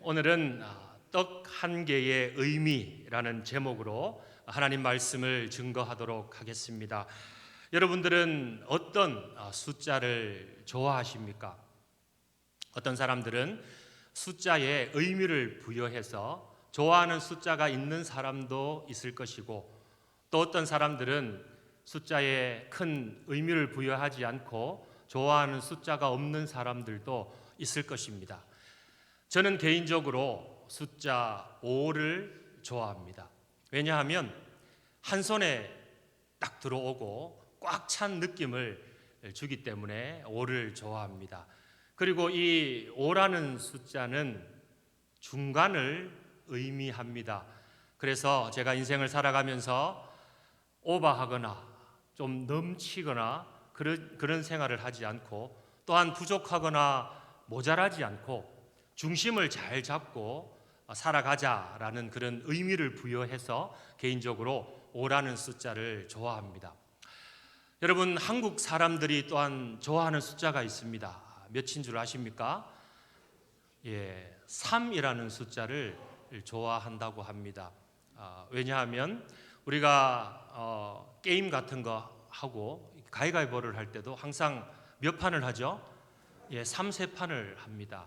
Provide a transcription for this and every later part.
오늘은 떡 한 개의 의미라는 제목으로 하나님 말씀을 증거하도록 하겠습니다. 여러분들은 어떤 숫자를 좋아하십니까? 어떤 사람들은 숫자에 의미를 부여해서 좋아하는 숫자가 있는 사람도 있을 것이고, 또 어떤 사람들은 숫자에 큰 의미를 부여하지 않고 좋아하는 숫자가 없는 사람들도 있을 것입니다. 저는 개인적으로 숫자 5를 좋아합니다. 왜냐하면 한 손에 딱 들어오고 꽉 찬 느낌을 주기 때문에 5를 좋아합니다. 그리고 이 5라는 숫자는 중간을 의미합니다. 그래서 제가 인생을 살아가면서 오버하거나 좀 넘치거나 그런 생활을 하지 않고, 또한 부족하거나 모자라지 않고 중심을 잘 잡고 살아가자라는 그런 의미를 부여해서 개인적으로 5라는 숫자를 좋아합니다. 여러분, 한국 사람들이 또한 좋아하는 숫자가 있습니다. 몇인 줄 아십니까? 3이라는 숫자를 좋아한다고 합니다. 왜냐하면 우리가 게임 같은 거 하고 가위바위보를 할 때도 항상 몇 판을 하죠? 3세판을 합니다.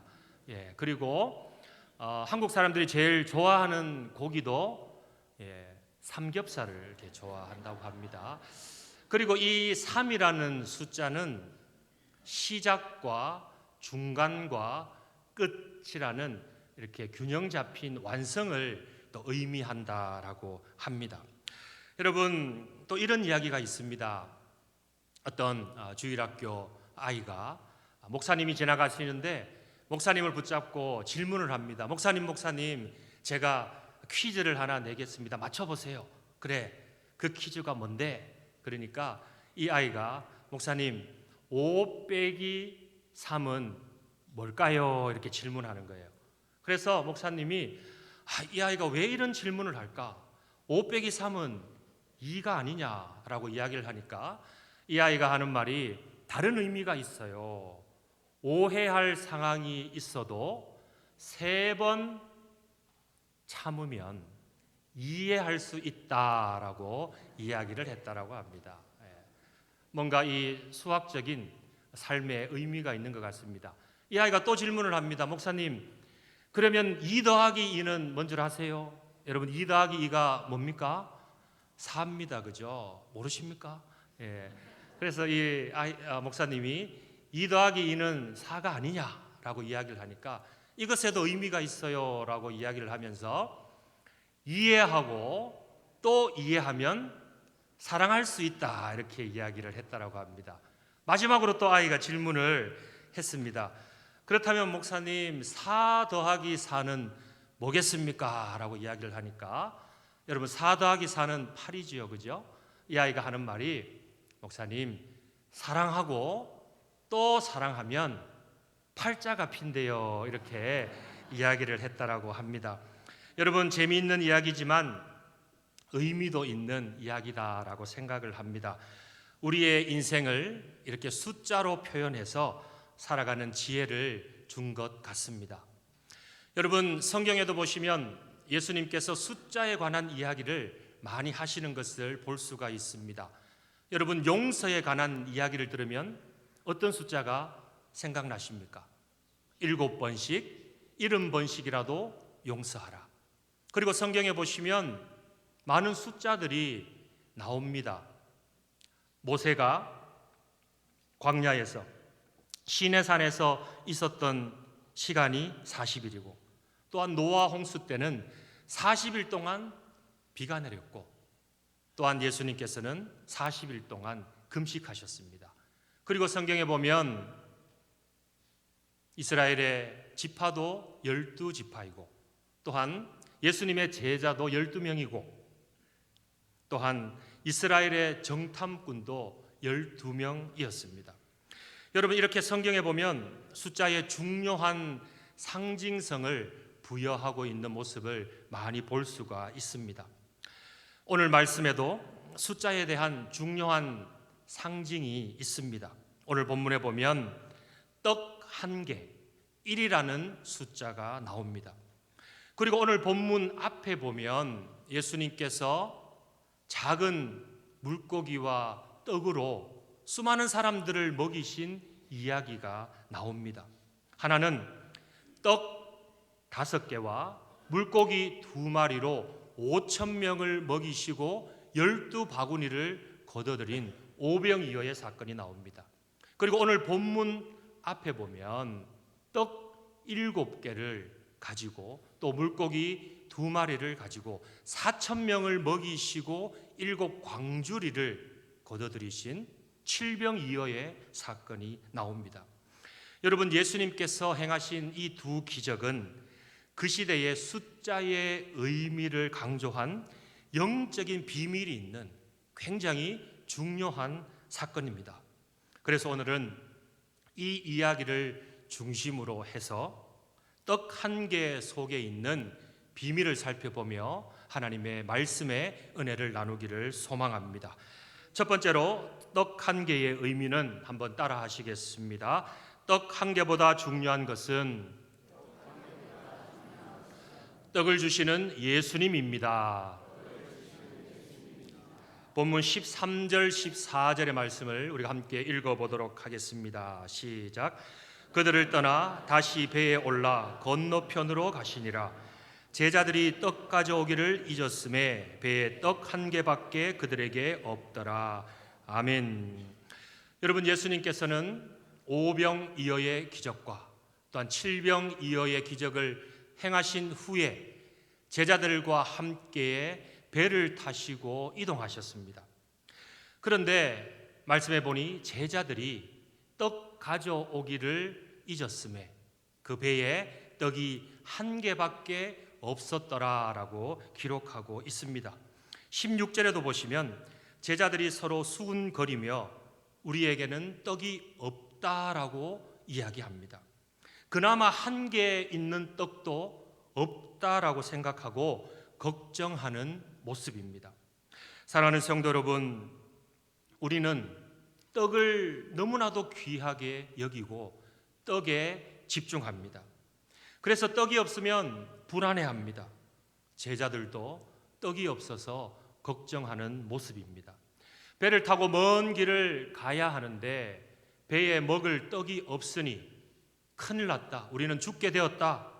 그리고 한국 사람들이 제일 좋아하는 고기도 삼겹살을 이렇게 좋아한다고 합니다. 그리고 이 3이라는 숫자는 시작과 중간과 끝이라는 이렇게 균형 잡힌 완성을 또 의미한다라고 합니다. 여러분, 또 이런 이야기가 있습니다. 어떤 주일학교 아이가 목사님이 지나가시는데 목사님을 붙잡고 질문을 합니다. 목사님, 제가 퀴즈를 하나 내겠습니다. 맞춰보세요. 그래, 그 퀴즈가 뭔데? 그러니까 이 아이가 목사님, 5 빼기 3은 뭘까요? 이렇게 질문하는 거예요. 그래서 목사님이 이 아이가 왜 이런 질문을 할까? 5 빼기 3은 2가 아니냐라고 이야기를 하니까 이 아이가 하는 말이 다른 의미가 있어요. 오해할 상황이 있어도 3번 참으면 이해할 수 있다라고 이야기를 했다라고 합니다. 뭔가 이 수학적인 삶의 의미가 있는 것 같습니다. 이 아이가 또 질문을 합니다. 목사님, 그러면 2 더하기 2는 뭔 줄 아세요? 여러분, 2 더하기 2가 뭡니까? 4입니다. 그죠? 모르십니까? 그래서 이 목사님이 2 더하기 2는 4가 아니냐라고 이야기를 하니까 이것에도 의미가 있어요 라고 이야기를 하면서 이해하고 또 이해하면 사랑할 수 있다, 이렇게 이야기를 했다라고 합니다. 마지막으로 또 아이가 질문을 했습니다. 그렇다면 목사님, 4 더하기 4는 뭐겠습니까? 라고 이야기를 하니까 여러분, 4 더하기 4는 8이지요. 그죠? 이 아이가 하는 말이 목사님, 사랑하고 또 사랑하면 팔자가 핀대요, 이렇게 이야기를 했다라고 합니다. 여러분, 재미있는 이야기지만 의미도 있는 이야기다라고 생각을 합니다. 우리의 인생을 이렇게 숫자로 표현해서 살아가는 지혜를 준 것 같습니다. 여러분, 성경에도 보시면 예수님께서 숫자에 관한 이야기를 많이 하시는 것을 볼 수가 있습니다. 여러분, 용서에 관한 이야기를 들으면 어떤 숫자가 생각나십니까? 7번씩, 70번씩이라도 용서하라. 그리고 성경에 보시면 많은 숫자들이 나옵니다. 모세가 광야에서 시내산에서 있었던 시간이 40일이고, 또한 노아 홍수 때는 40일 동안 비가 내렸고, 또한 예수님께서는 40일 동안 금식하셨습니다. 그리고 성경에 보면 이스라엘의 지파도 12지파이고, 또한 예수님의 제자도 12명이고, 또한 이스라엘의 정탐꾼도 12명이었습니다. 여러분, 이렇게 성경에 보면 숫자의 중요한 상징성을 부여하고 있는 모습을 많이 볼 수가 있습니다. 오늘 말씀에도 숫자에 대한 중요한 상징이 있습니다. 오늘 본문에 보면 떡 한 개, 1이라는 숫자가 나옵니다. 그리고 오늘 본문 앞에 보면 예수님께서 작은 물고기와 떡으로 수많은 사람들을 먹이신 이야기가 나옵니다. 하나는 떡 5개와 물고기 2마리로 5,000명을 먹이시고 12바구니를 거둬들인 오병이어의 사건이 나옵니다. 그리고 오늘 본문 앞에 보면 떡 7개를 가지고 또 물고기 2마리를 가지고 4,000명을 먹이시고 7광주리를 거둬들이신 칠병이어의 사건이 나옵니다. 여러분, 예수님께서 행하신 이 두 기적은 그 시대의 숫자의 의미를 강조한 영적인 비밀이 있는 굉장히 중요한 사건입니다. 그래서 오늘은 이 이야기를 중심으로 해서 떡 1개 속에 있는 비밀을 살펴보며 하나님의 말씀의 은혜를 나누기를 소망합니다. 첫 번째로 떡 1개의 의미는 한번 따라 하시겠습니다. 떡 1개보다 중요한 것은 떡을 주시는 예수님입니다. 본문 13절 14절의 말씀을 우리가 함께 읽어보도록 하겠습니다. 시작. 그들을 떠나 다시 배에 올라 건너편으로 가시니라. 제자들이 떡 가져오기를 잊었음에 배에 떡 1개밖에 그들에게 없더라. 아멘. 여러분, 예수님께서는 오병이어의 기적과 또한 칠병이어의 기적을 행하신 후에 제자들과 함께 배를 타시고 이동하셨습니다. 그런데 말씀해 보니 제자들이 떡 가져오기를 잊었음에 그 배에 떡이 1개밖에 없었더라라고 기록하고 있습니다. 16절에도 보시면 제자들이 서로 수군거리며 우리에게는 떡이 없다라고 이야기합니다. 그나마 1개 있는 떡도 없다라고 생각하고 걱정하는 모습입니다. 사랑하는 성도 여러분, 우리는 떡을 너무나도 귀하게 여기고 떡에 집중합니다. 그래서 떡이 없으면 불안해합니다. 제자들도 떡이 없어서 걱정하는 모습입니다. 배를 타고 먼 길을 가야 하는데 배에 먹을 떡이 없으니 큰일 났다, 우리는 죽게 되었다.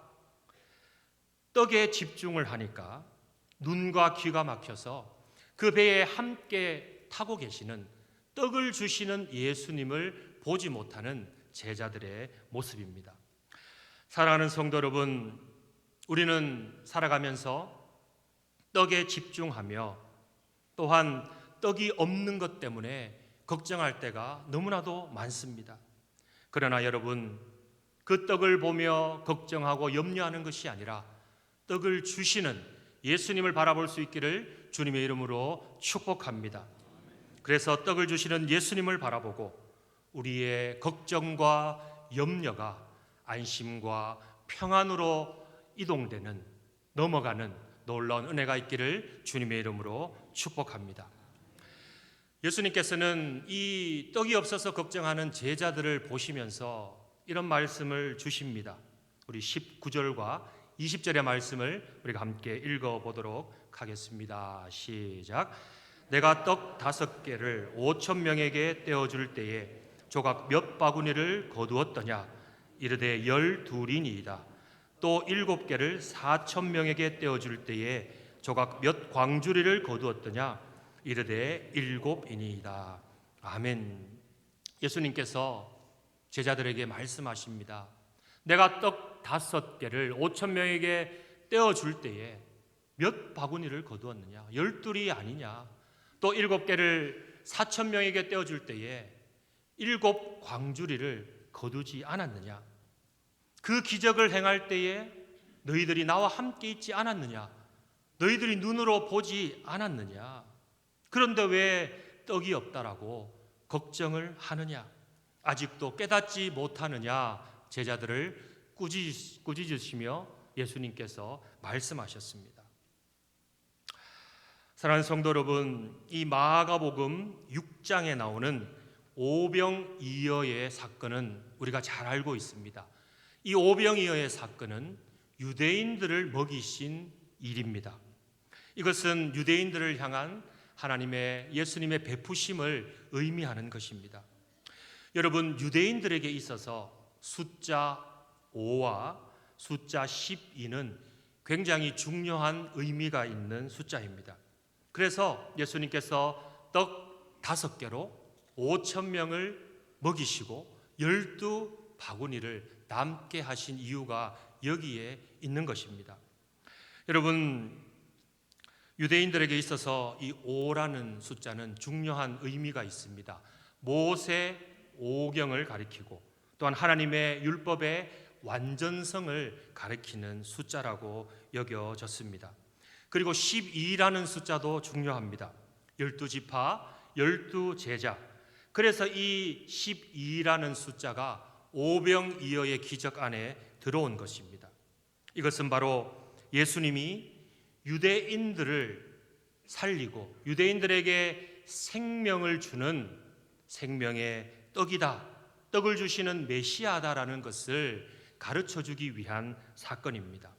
떡에 집중을 하니까 눈과 귀가 막혀서 그 배에 함께 타고 계시는 떡을 주시는 예수님을 보지 못하는 제자들의 모습입니다. 사랑하는 성도 여러분, 우리는 살아가면서 떡에 집중하며 또한 떡이 없는 것 때문에 걱정할 때가 너무나도 많습니다. 그러나 여러분, 그 떡을 보며 걱정하고 염려하는 것이 아니라 떡을 주시는 예수님을 바라볼 수 있기를 주님의 이름으로 축복합니다. 그래서 떡을 주시는 예수님을 바라보고 우리의 걱정과 염려가 안심과 평안으로 이동되는, 넘어가는 놀라운 은혜가 있기를 주님의 이름으로 축복합니다. 예수님께서는 이 떡이 없어서 걱정하는 제자들을 보시면서 이런 말씀을 주십니다. 우리 19절과 20절의 말씀을 우리가 함께 읽어보도록 하겠습니다. 시작. 내가 떡 5개를 5,000명에게 떼어줄 때에 조각 몇 바구니를 거두었더냐? 이르되 12이니이다. 또 7개를 4,000명에게 떼어줄 때에 조각 몇 광주리를 거두었더냐? 이르되 7이니이다. 아멘. 예수님께서 제자들에게 말씀하십니다. 내가 떡 5개를 5,000명에게 떼어줄 때에 몇 바구니를 거두었느냐? 12이 아니냐? 또 7개를 4,000명에게 떼어줄 때에 7광주리를 거두지 않았느냐? 그 기적을 행할 때에 너희들이 나와 함께 있지 않았느냐? 너희들이 눈으로 보지 않았느냐? 그런데 왜 떡이 없다라고 걱정을 하느냐? 아직도 깨닫지 못하느냐? 제자들을 꾸짖으시며 예수님께서 말씀하셨습니다. 사랑하는 성도 여러분, 이 마가복음 6장에 나오는 오병이어의 사건은 우리가 잘 알고 있습니다. 이 오병이어의 사건은 유대인들을 먹이신 일입니다. 이것은 유대인들을 향한 하나님의 예수님의 베푸심을 의미하는 것입니다. 여러분, 유대인들에게 있어서 숫자 5와 숫자 12는 굉장히 중요한 의미가 있는 숫자입니다. 그래서 예수님께서 떡 5개로 5천 명을 먹이시고 12바구니를 남게 하신 이유가 여기에 있는 것입니다. 여러분, 유대인들에게 있어서 이 5라는 숫자는 중요한 의미가 있습니다. 모세 오경을 가리키고 또한 하나님의 율법의 완전성을 가리키는 숫자라고 여겨졌습니다. 그리고 12라는 숫자도 중요합니다. 12지파, 12제자. 그래서 이 12라는 숫자가 오병이어의 기적 안에 들어온 것입니다. 이것은 바로 예수님이 유대인들을 살리고 유대인들에게 생명을 주는 생명의 떡이다, 떡을 주시는 메시아다라는 것을 가르쳐주기 위한 사건입니다.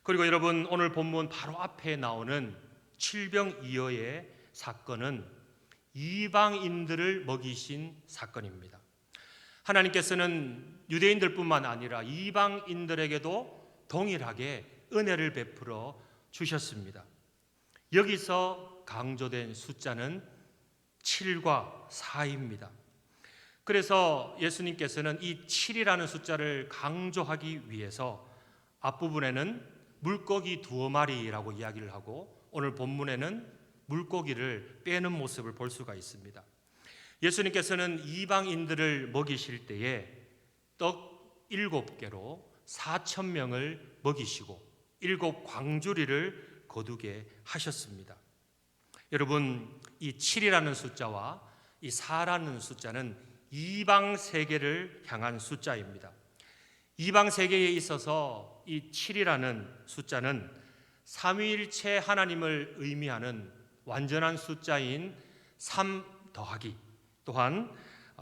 그리고 여러분, 오늘 본문 바로 앞에 나오는 칠병이어의 사건은 이방인들을 먹이신 사건입니다. 하나님께서는 유대인들뿐만 아니라 이방인들에게도 동일하게 은혜를 베풀어 주셨습니다. 여기서 강조된 숫자는 7과 4입니다. 그래서 예수님께서는 이 7이라는 숫자를 강조하기 위해서 앞부분에는 물고기 2마리라고 이야기를 하고 오늘 본문에는 물고기를 빼는 모습을 볼 수가 있습니다. 예수님께서는 이방인들을 먹이실 때에 떡 7개로 4천 명을 먹이시고 7 광주리를 거두게 하셨습니다. 여러분, 이 7이라는 숫자와 이 4라는 숫자는 이방 세계를 향한 숫자입니다. 이방 세계에 있어서 이 7이라는 숫자는 삼위일체 하나님을 의미하는 완전한 숫자인 3 더하기 또한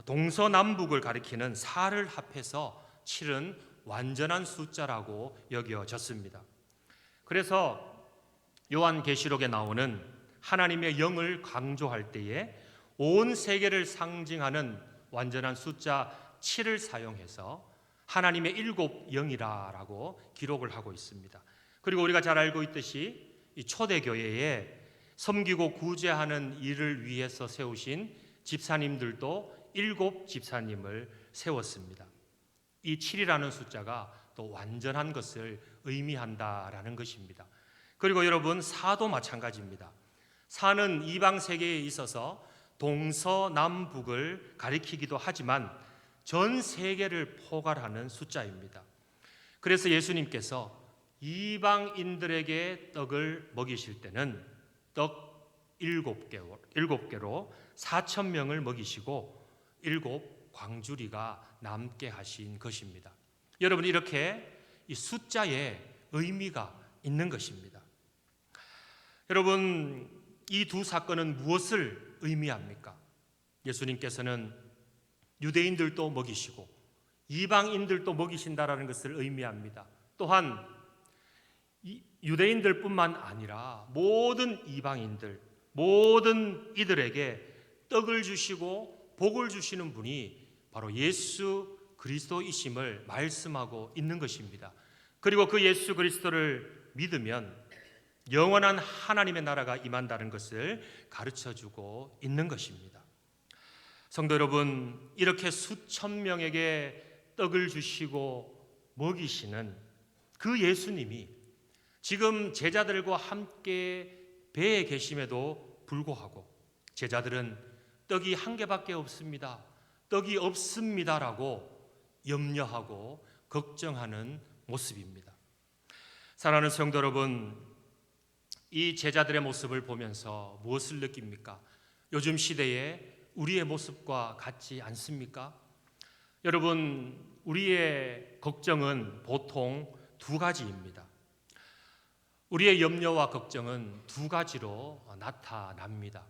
동서남북을 가리키는 4를 합해서 7은 완전한 숫자라고 여겨졌습니다. 그래서 요한계시록에 나오는 하나님의 영을 강조할 때에 온 세계를 상징하는 완전한 숫자 7을 사용해서 하나님의 7 영이라고 기록을 하고 있습니다. 그리고 우리가 잘 알고 있듯이 이 초대교회에 섬기고 구제하는 일을 위해서 세우신 집사님들도 7 집사님을 세웠습니다. 이 7이라는 숫자가 또 완전한 것을 의미한다라는 것입니다. 그리고 여러분, 4도 마찬가지입니다. 4는 이방 세계에 있어서 동서남북을 가리키기도 하지만 전 세계를 포괄하는 숫자입니다. 그래서 예수님께서 이방인들에게 떡을 먹이실 때는 떡 7개로 4천 명을 먹이시고 7 광주리가 남게 하신 것입니다. 여러분, 이렇게 이 숫자에 의미가 있는 것입니다. 여러분, 이 두 사건은 무엇을 의미합니까? 예수님께서는 유대인들도 먹이시고 이방인들도 먹이신다라는 것을 의미합니다. 또한 유대인들뿐만 아니라 모든 이방인들, 모든 이들에게 떡을 주시고 복을 주시는 분이 바로 예수 그리스도이심을 말씀하고 있는 것입니다. 그리고 그 예수 그리스도를 믿으면 영원한 하나님의 나라가 임한다는 것을 가르쳐주고 있는 것입니다. 성도 여러분, 이렇게 수천 명에게 떡을 주시고 먹이시는 그 예수님이 지금 제자들과 함께 배에 계심에도 불구하고 제자들은 떡이 한 개밖에 없습니다, 떡이 없습니다라고 염려하고 걱정하는 모습입니다. 사랑하는 성도 여러분, 이 제자들의 모습을 보면서 무엇을 느낍니까? 요즘 시대에 우리의 모습과 같지 않습니까? 여러분, 우리의 걱정은 보통 두 가지입니다. 우리의 염려와 걱정은 두 가지로 나타납니다.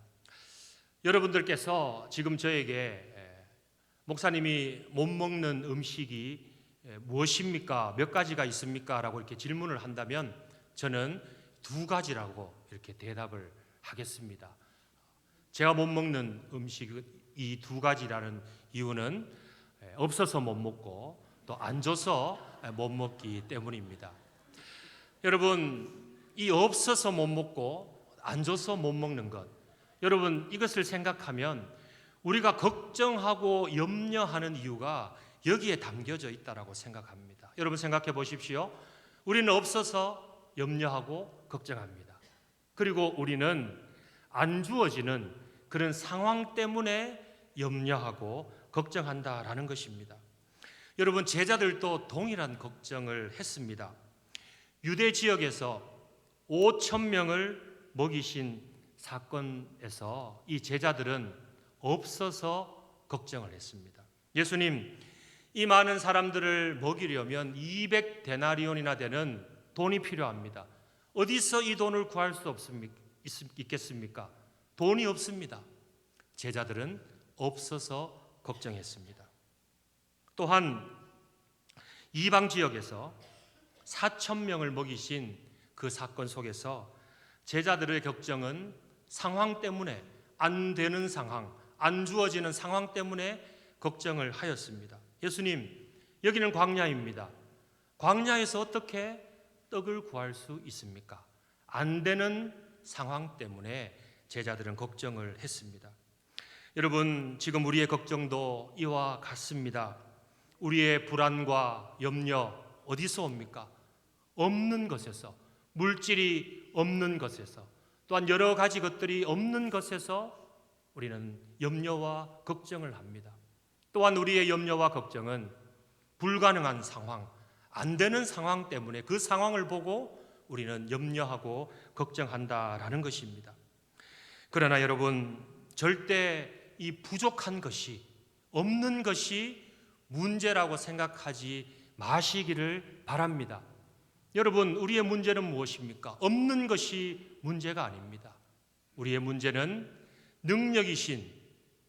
여러분들께서 지금 저에게 목사님이 못 먹는 음식이 무엇입니까? 몇 가지가 있습니까? 라고 이렇게 질문을 한다면 저는 두 가지라고 이렇게 대답을 하겠습니다. 제가 못 먹는 음식 이 두 가지라는 이유는 없어서 못 먹고 또 안 줘서 못 먹기 때문입니다. 여러분, 이 없어서 못 먹고 안 줘서 못 먹는 것, 여러분 이것을 생각하면 우리가 걱정하고 염려하는 이유가 여기에 담겨져 있다라고 생각합니다. 여러분 생각해 보십시오. 우리는 없어서 염려하고 걱정합니다. 그리고 우리는 안 주어지는 그런 상황 때문에 염려하고 걱정한다라는 것입니다. 여러분, 제자들도 동일한 걱정을 했습니다. 유대 지역에서 5,000명을 먹이신 사건에서 이 제자들은 없어서 걱정을 했습니다. 예수님, 이 많은 사람들을 먹이려면 200데나리온이나 되는 돈이 필요합니다. 어디서 이 돈을 구할 수 있겠습니까? 돈이 없습니다. 제자들은 없어서 걱정했습니다. 또한 이방 지역에서 4,000명을 먹이신 그 사건 속에서 제자들의 걱정은 상황 때문에, 안 되는 상황, 안 주어지는 상황 때문에 걱정을 하였습니다. 예수님, 여기는 광야입니다. 광야에서 어떻게 떡을 구할 수 있습니까? 안 되는 상황 때문에 제자들은 걱정을 했습니다. 여러분, 지금 우리의 걱정도 이와 같습니다. 우리의 불안과 염려 어디서 옵니까? 없는 것에서, 물질이 없는 것에서, 또한 여러 가지 것들이 없는 것에서 우리는 염려와 걱정을 합니다. 또한 우리의 염려와 걱정은 불가능한 상황, 안 되는 상황 때문에 그 상황을 보고 우리는 염려하고 걱정한다라는 것입니다. 그러나 여러분, 절대 이 부족한 것이, 없는 것이 문제라고 생각하지 마시기를 바랍니다. 여러분, 우리의 문제는 무엇입니까? 없는 것이 문제가 아닙니다. 우리의 문제는 능력이신,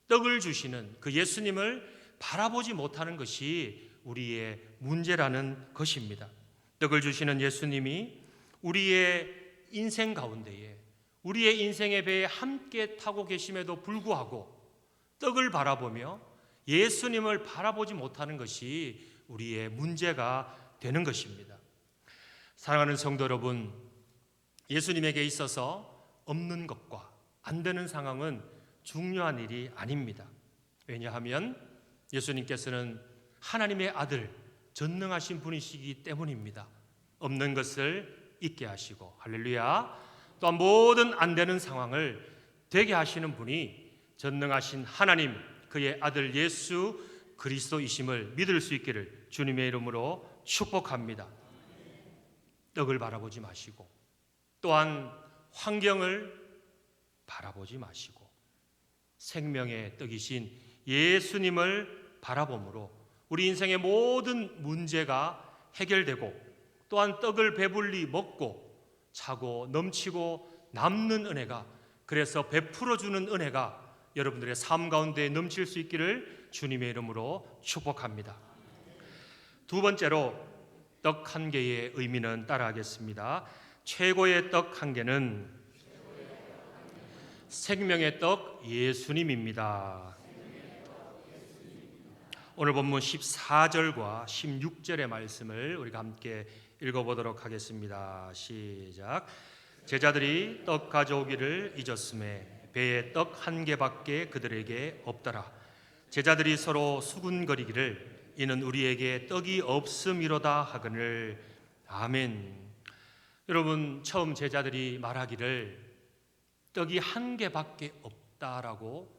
떡을 주시는 그 예수님을 바라보지 못하는 것이 우리의 문제라는 것입니다. 떡을 주시는 예수님이 우리의 인생 가운데에, 우리의 인생의 배에 함께 타고 계심에도 불구하고 떡을 바라보며 예수님을 바라보지 못하는 것이 우리의 문제가 되는 것입니다. 사랑하는 성도 여러분, 예수님에게 있어서 없는 것과 안 되는 상황은 중요한 일이 아닙니다. 왜냐하면 예수님께서는 하나님의 아들, 전능하신 분이시기 때문입니다. 없는 것을 있게 하시고, 할렐루야, 또한 모든 안 되는 상황을 되게 하시는 분이 전능하신 하나님, 그의 아들 예수 그리스도이심을 믿을 수 있기를 주님의 이름으로 축복합니다. 떡을 바라보지 마시고, 또한 환경을 바라보지 마시고 생명의 떡이신 예수님을 바라봄으로 우리 인생의 모든 문제가 해결되고, 또한 떡을 배불리 먹고 차고 넘치고 남는 은혜가, 그래서 베풀어주는 은혜가 여러분들의 삶 가운데 넘칠 수 있기를 주님의 이름으로 축복합니다. 두 번째로 떡 한 개의 의미는 따라하겠습니다. 최고의 떡 한 개는 생명의 떡 예수님입니다. 오늘 본문 14절과 16절의 말씀을 우리가 함께 읽어보도록 하겠습니다. 시작. 제자들이 떡 가져오기를 잊었음에 배에 떡 한 개밖에 그들에게 없더라. 제자들이 서로 수군거리기를 이는 우리에게 떡이 없음이로다 하거늘. 아멘. 여러분, 처음 제자들이 말하기를 떡이 한 개밖에 없다라고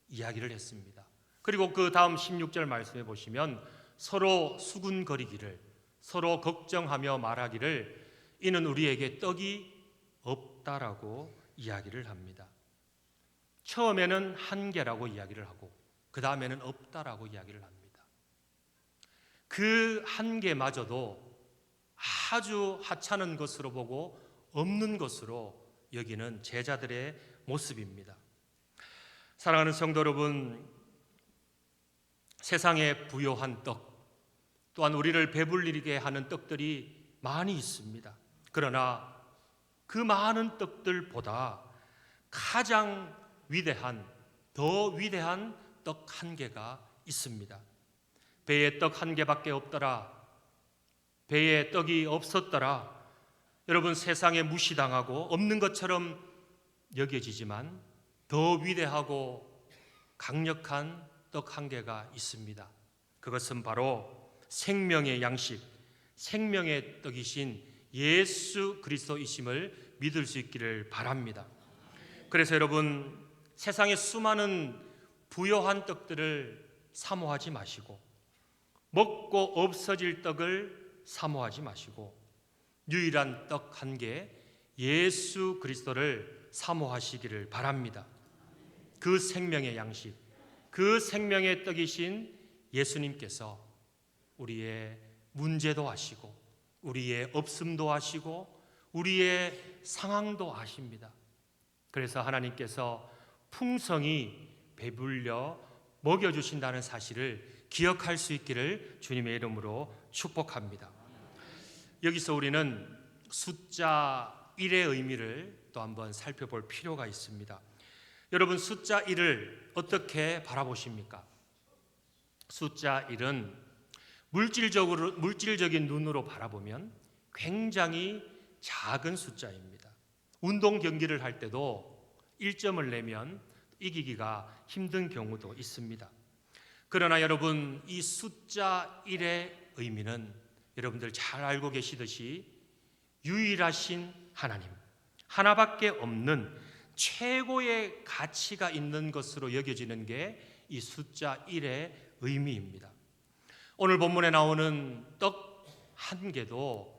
이야기를 했습니다. 그리고 그 다음 16절 말씀해 보시면 서로 수군거리기를, 서로 걱정하며 말하기를 이는 우리에게 떡이 없다라고 이야기를 합니다. 처음에는 한 개라고 이야기를 하고 그 다음에는 없다라고 이야기를 합니다. 그 한 개마저도 아주 하찮은 것으로 보고 없는 것으로 여기는 제자들의 모습입니다. 사랑하는 성도 여러분, 세상에 부요한 떡, 또한 우리를 배불리게 하는 떡들이 많이 있습니다. 그러나 그 많은 떡들보다 가장 위대한, 더 위대한 떡 한 개가 있습니다. 배에 떡 한 개밖에 없더라, 배에 떡이 없었더라, 여러분, 세상에 무시당하고 없는 것처럼 여겨지지만 더 위대하고 강력한 떡 한 개가 있습니다. 그것은 바로 생명의 양식, 생명의 떡이신 예수 그리스도이심을 믿을 수 있기를 바랍니다. 그래서 여러분, 세상의 수많은 부요한 떡들을 사모하지 마시고, 먹고 없어질 떡을 사모하지 마시고, 유일한 떡 한 개, 예수 그리스도를 사모하시기를 바랍니다. 그 생명의 양식, 그 생명의 떡이신 예수님께서 우리의 문제도 아시고, 우리의 없음도 아시고, 우리의 상황도 아십니다. 그래서 하나님께서 풍성히 배불려 먹여주신다는 사실을 기억할 수 있기를 주님의 이름으로 축복합니다. 여기서 우리는 숫자 1의 의미를 또 한번 살펴볼 필요가 있습니다. 여러분, 숫자 1을 어떻게 바라보십니까? 숫자 1은 물질적인 눈으로 바라보면 굉장히 작은 숫자입니다. 운동 경기를 할 때도 1점을 내면 이기기가 힘든 경우도 있습니다. 그러나 여러분, 이 숫자 1의 의미는 여러분들 잘 알고 계시듯이 유일하신 하나님, 하나밖에 없는 최고의 가치가 있는 것으로 여겨지는 게 이 숫자 1의 의미입니다. 오늘 본문에 나오는 떡 한 개도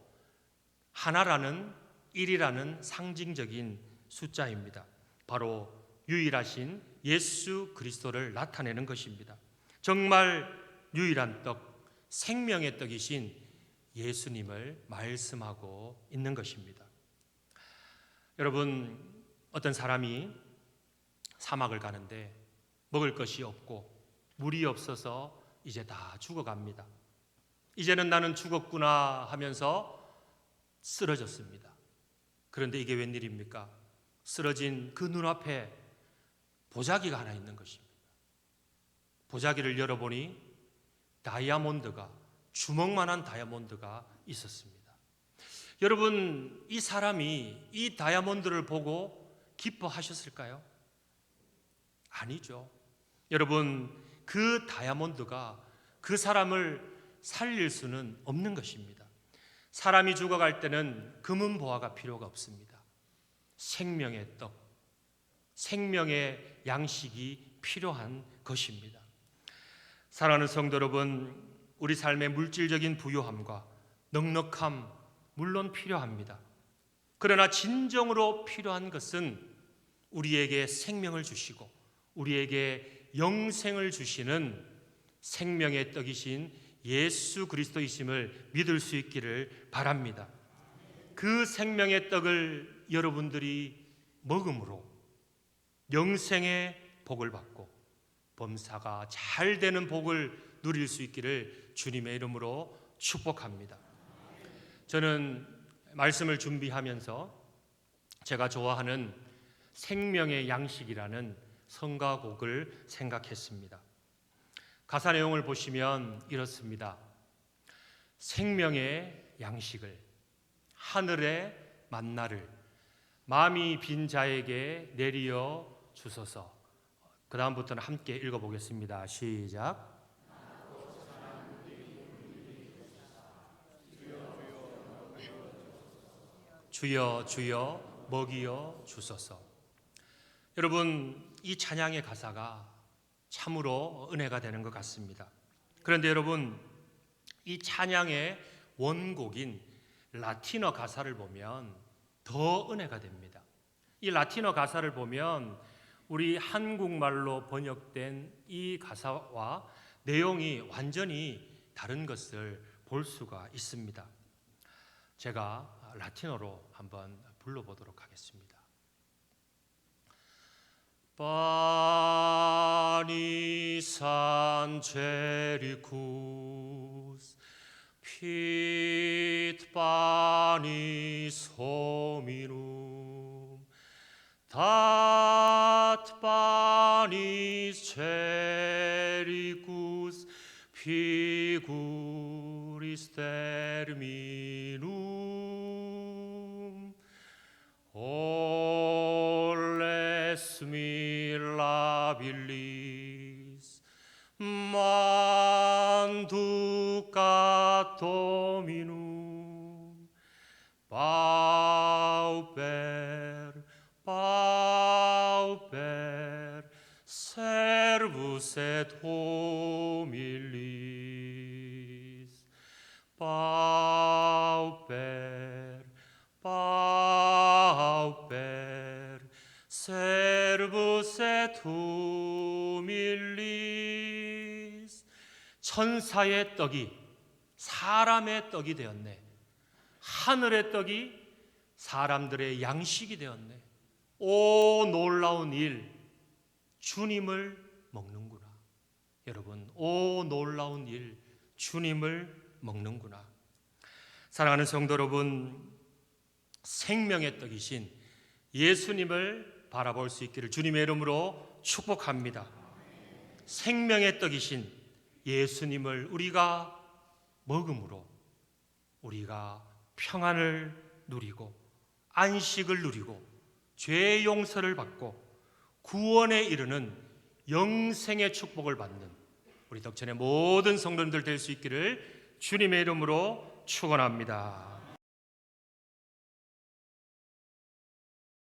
하나라는, 1이라는 상징적인 숫자입니다. 바로 유일하신 예수 그리스도를 나타내는 것입니다. 정말 유일한 떡, 생명의 떡이신 예수님을 말씀하고 있는 것입니다. 여러분, 어떤 사람이 사막을 가는데 먹을 것이 없고 물이 없어서 이제 다 죽어갑니다. 이제는 나는 죽었구나 하면서 쓰러졌습니다. 그런데 이게 웬일입니까? 쓰러진 그 눈앞에 보자기가 하나 있는 것입니다. 보자기를 열어보니 다이아몬드가, 주먹만한 다이아몬드가 있었습니다. 여러분, 이 사람이 이 다이아몬드를 보고 기뻐하셨을까요? 아니죠. 여러분, 그 다이아몬드가 그 사람을 살릴 수는 없는 것입니다. 사람이 죽어갈 때는 금은 보화가 필요가 없습니다. 생명의 떡, 생명의 양식이 필요한 것입니다. 사랑하는 성도 여러분, 우리 삶의 물질적인 부유함과 넉넉함 물론 필요합니다. 그러나 진정으로 필요한 것은 우리에게 생명을 주시고 우리에게 영생을 주시는 생명의 떡이신 예수 그리스도이심을 믿을 수 있기를 바랍니다. 그 생명의 떡을 여러분들이 먹음으로 영생의 복을 받고 범사가 잘 되는 복을 누릴 수 있기를 주님의 이름으로 축복합니다. 저는 말씀을 준비하면서 제가 좋아하는 생명의 양식이라는 성가곡을 생각했습니다. 가사 내용을 보시면 이렇습니다. 생명의 양식을, 하늘의 만나를 마음이 빈 자에게 내리어 주소서. 그 다음부터는 함께 읽어보겠습니다. 시작. 주여 주여 먹이어 주소서. 여러분, 이 찬양의 가사가 참으로 은혜가 되는 것 같습니다. 그런데 여러분, 이 찬양의 원곡인 라틴어 가사를 보면 더 은혜가 됩니다. 이 라틴어 가사를 보면 우리 한국말로 번역된 이 가사와 내용이 완전히 다른 것을 볼 수가 있습니다. 제가 라틴어로 한번 불러보도록 하겠습니다. Panis angelicus Pit panis hominum, dat panis cericus figuris terminum. Olles mirabilis manducat Dominum, pauper, pauper, servus et humilis, pauper, pauper, servus et humilis. 천사의 떡이 사람의 떡이 되었네. 하늘의 떡이 사람들의 양식이 되었네. 오 놀라운 일, 주님을 먹는구나. 여러분, 오 놀라운 일, 주님을 먹는구나. 사랑하는 성도 여러분, 생명의 떡이신 예수님을 바라볼 수 있기를 주님의 이름으로 축복합니다. 생명의 떡이신 예수님을 우리가 먹음으로 우리가 평안을 누리고 안식을 누리고 죄 용서를 받고 구원에 이르는 영생의 축복을 받는 우리 덕천의 모든 성도님들 될 수 있기를 주님의 이름으로 축원합니다.